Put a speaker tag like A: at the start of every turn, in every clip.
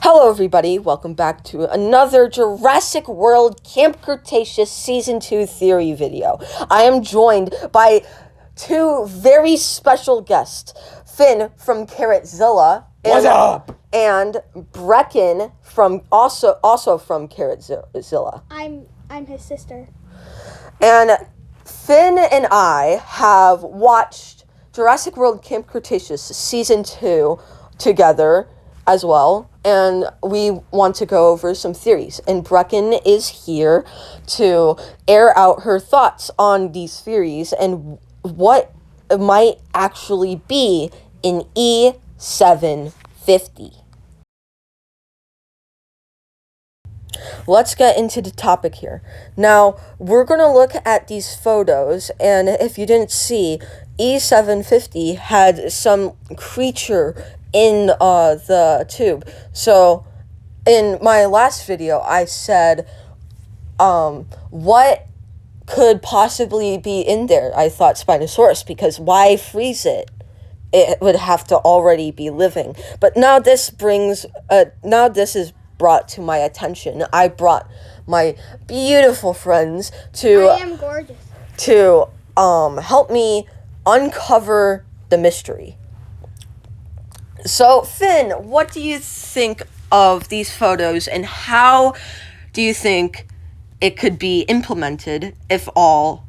A: Hello everybody, welcome back to another Jurassic World Camp Cretaceous Season 2 theory video. I am joined by two very special guests, Finn from Carrotzilla.
B: What's up?
A: And Brecken from also from Carrotzilla.
C: I'm his sister.
A: And Finn and I have watched Jurassic World Camp Cretaceous Season 2 together as well, and we want to go over some theories. And Brecken is here to air out her thoughts on these theories and what might actually be in E750. Let's get into the topic here. Now, we're going to look at these photos, and if you didn't see, E750 had some creature in the tube. So, in my last video, I said, what could possibly be in there? I thought Spinosaurus, because why freeze it? It would have to already be living. But now this is brought to my attention. I brought my beautiful friends to
C: I am gorgeous.
A: to help me uncover the mystery. So, Finn, what do you think of these photos, and how do you think it could be implemented, if all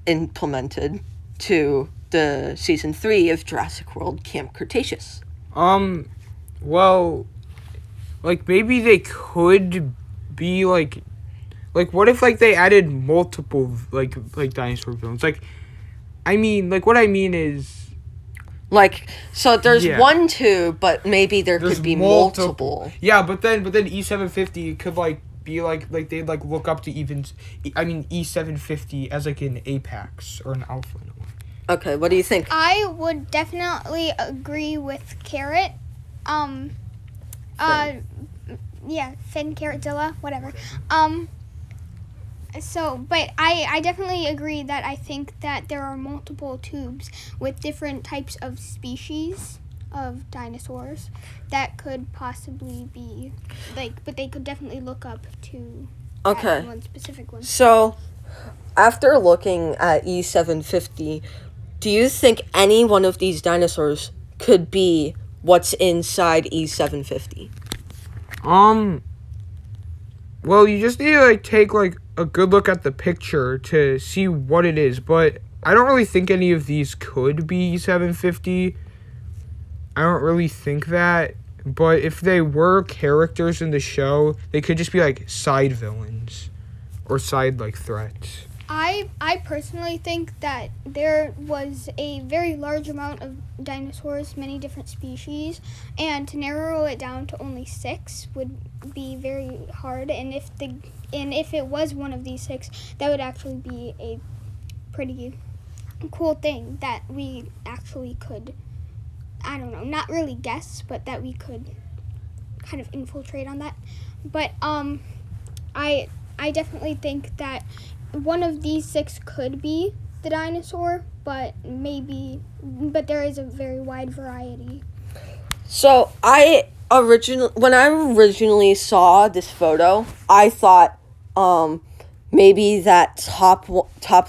A: implemented, to the Season 3 of Jurassic World Camp Cretaceous?
B: Well, like, maybe they could be, like, what if, like, they added multiple, like dinosaur villains? Like, I mean, like, what I mean is...
A: Like, so there's one tube, but maybe there's could be multiple.
B: Yeah, but then E750 could, like, be, like they'd, like, look up to E750 as, like, an apex or an alpha.
A: Okay, what do you think?
C: I would definitely agree with Carrot.
A: Finn.
C: Finn, Carrotzilla, whatever. But I definitely agree that I think that there are multiple tubes with different types of species of dinosaurs that could possibly be, like, but they could definitely look up to one specific one.
A: So, after looking at E750, do you think any one of these dinosaurs could be what's inside E750?
B: Well, you just need to, like, take, like, a good look at the picture to see what it is, but I don't really think any of these could be E750. I don't really think that, but if they were characters in the show, they could just be, like, side villains or side, like, threats.
C: I personally think that there was a very large amount of dinosaurs, many different species, and to narrow it down to only 6 would be very hard. And if it was one of these 6, that would actually be a pretty cool thing that we actually could, I don't know, not really guess, but that we could kind of infiltrate on that. But I definitely think that one of these 6 could be the dinosaur, but there is a very wide variety.
A: So, when I originally saw this photo, I thought, maybe that top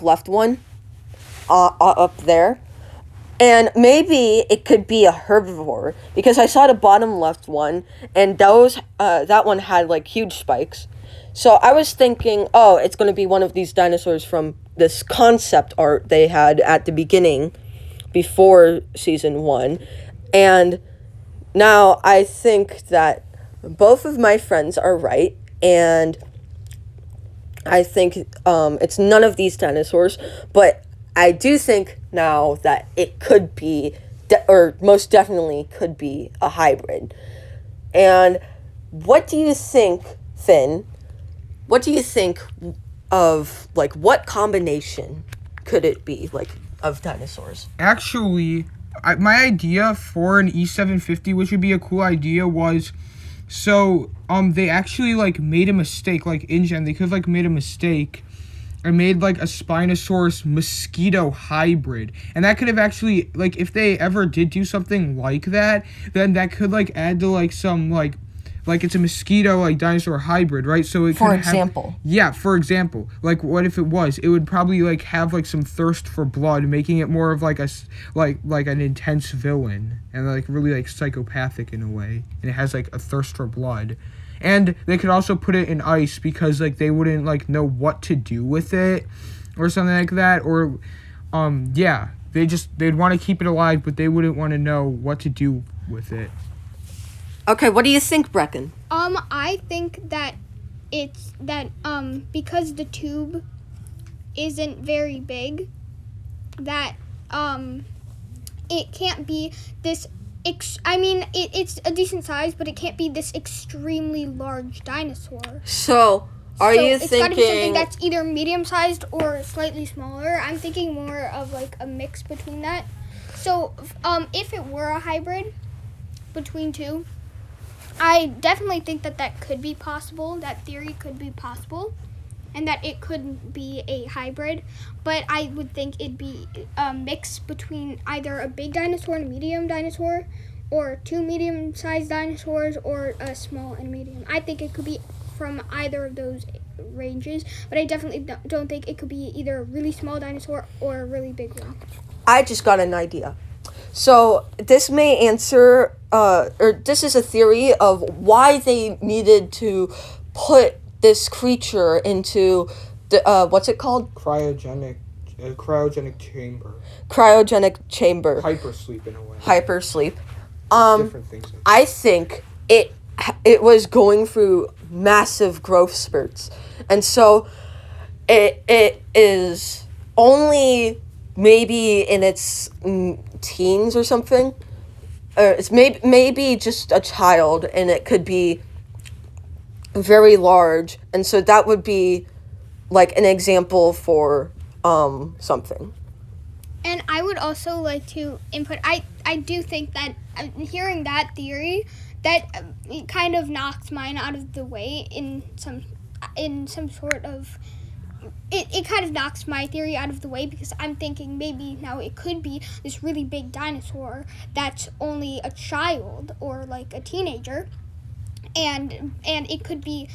A: left one, up there, and maybe it could be a herbivore, because I saw the bottom left one, and that one had, like, huge spikes. So I was thinking, it's going to be one of these dinosaurs from this concept art they had at the beginning, before Season 1. And now I think that both of my friends are right, and I think it's none of these dinosaurs, but I do think now that it could be, or most definitely could be, a hybrid. And what do you think, Finn? What do you think of, like, what combination could it be, like, of dinosaurs?
B: Actually, my idea for an E750, which would be a cool idea, was, so, they actually, like, made a mistake, like, InGen, they could have, like, made a mistake and made, like, a Spinosaurus mosquito hybrid. And that could have actually, like, if they ever did do something like that, then that could, like, add to, like, some, like, like it's a mosquito like dinosaur hybrid, right? So it
A: For
B: could
A: example.
B: for example, like what if it was? It would probably like have like some thirst for blood, making it more of like like an intense villain and like really like psychopathic in a way. And it has like a thirst for blood. And they could also put it in ice because like they wouldn't like know what to do with it or something like that. Or they'd want to keep it alive, but they wouldn't want to know what to do with it.
A: Okay, what do you think, Brecken?
C: I think that it's that because the tube isn't very big, that it can't be this. It's a decent size, but it can't be this extremely large dinosaur.
A: So, are you
C: it's
A: thinking...
C: It's got to be something that's either medium-sized or slightly smaller. I'm thinking more of, like, a mix between that. So, if it were a hybrid between two, I definitely think that could be possible. That theory could be possible. And that it could be a hybrid. But I would think it'd be a mix between either a big dinosaur and a medium dinosaur, or two medium-sized dinosaurs, or a small and medium. I think it could be from either of those ranges, but I definitely don't think it could be either a really small dinosaur or a really big one.
A: I just got an idea. So this may answer, or this is a theory of why they needed to put this creature into the, what's it called?
B: Cryogenic chamber.
A: Cryogenic chamber.
B: Hypersleep in a way.
A: Hypersleep.
B: Different things.
A: I think it was going through massive growth spurts, and so it is only maybe in its teens or something, or it's maybe just a child, and it could be very large, and so that would be like an example for something.
C: And I would also like to input, I do think that hearing that theory, that it kind of knocks mine out of the way in some sort of, it kind of knocks my theory out of the way, because I'm thinking maybe now it could be this really big dinosaur that's only a child or like a teenager, and it could be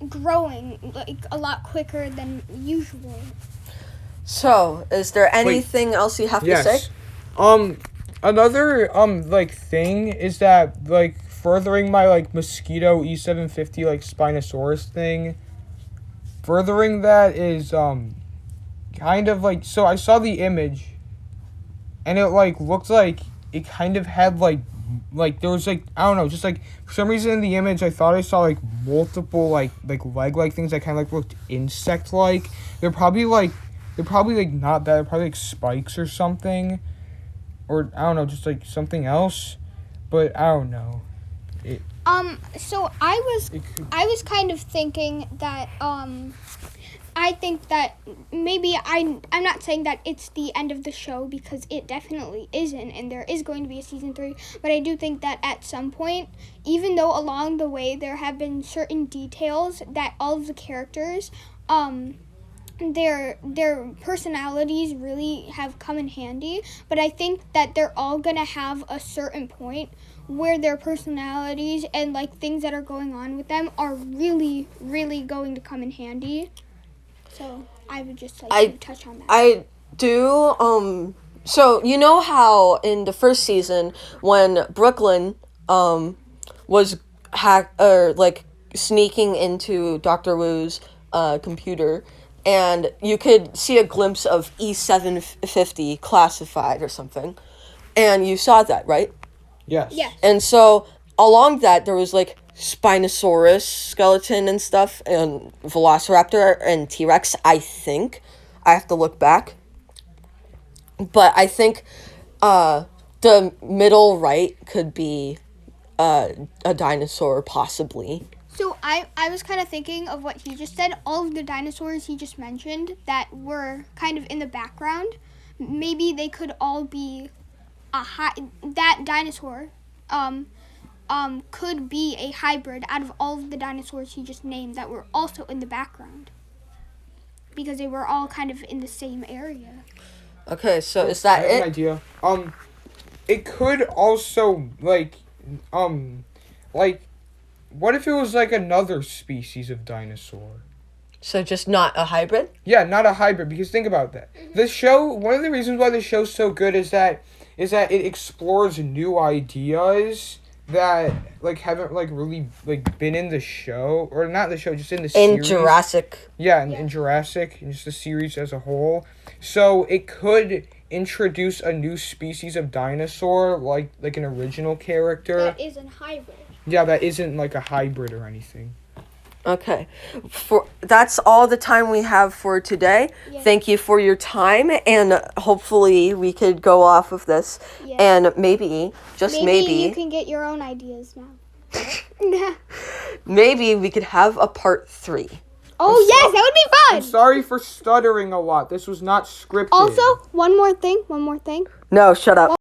C: growing like a lot quicker than usual.
A: So, is there anything else you have to say?
B: Another like thing is that like furthering my like mosquito E750 like Spinosaurus thing. Furthering that is kind of like, so I saw the image and it like looked like it kind of had like there was like, I don't know, just like for some reason in the image I thought I saw like multiple like leg things that kind of like looked insect like. They're probably not that. They're probably like spikes or something, or I don't know, just like something else. But I don't know.
C: So I was kind of thinking that I think that maybe I'm not saying that it's the end of the show, because it definitely isn't, and there is going to be a season 3, but I do think that at some point, even though along the way there have been certain details that all of the characters their personalities really have come in handy, but I think that they're all gonna have a certain point where their personalities and like things that are going on with them are really, really going to come in handy. So I would just like to touch on that.
A: I do. So you know how in the first season when Brooklyn was sneaking into Dr. Wu's computer, and you could see a glimpse of E750 classified or something, and you saw that, right?
B: Yes.
C: Yes.
A: And so along that there was like Spinosaurus skeleton and stuff, and Velociraptor and T-Rex, I think. I have to look back. But I think the middle right could be a dinosaur, possibly.
C: So I was kind of thinking of what he just said. All of the dinosaurs he just mentioned that were kind of in the background, maybe they could all be that dinosaur could be a hybrid out of all of the dinosaurs he just named that were also in the background, because they were all kind of in the same area.
A: Okay, so is that
B: I have
A: it?
B: an idea. It could also like what if it was like another species of dinosaur?
A: So just not a hybrid?
B: Yeah, not a hybrid, because think about that. The show, one of the reasons why the show's so good is that it explores new ideas that like haven't like really like been in the show, or not the show, just in the series.
A: In Jurassic.
B: Yeah, in Jurassic, and just the series as a whole. So it could introduce a new species of dinosaur, like an original character.
C: That isn't hybrid.
B: Yeah, that isn't like a hybrid or anything.
A: Okay. That's all the time we have for today.
C: Yeah.
A: Thank you for your time, and hopefully we could go off of this.
C: Yeah.
A: And maybe, just maybe,
C: you can get your own ideas now.
A: maybe we could have a part 3.
C: Oh, yes, that would be
B: I'm
C: fun.
B: sorry for stuttering a lot. This was not scripted.
C: Also, one more thing.
A: No, shut up.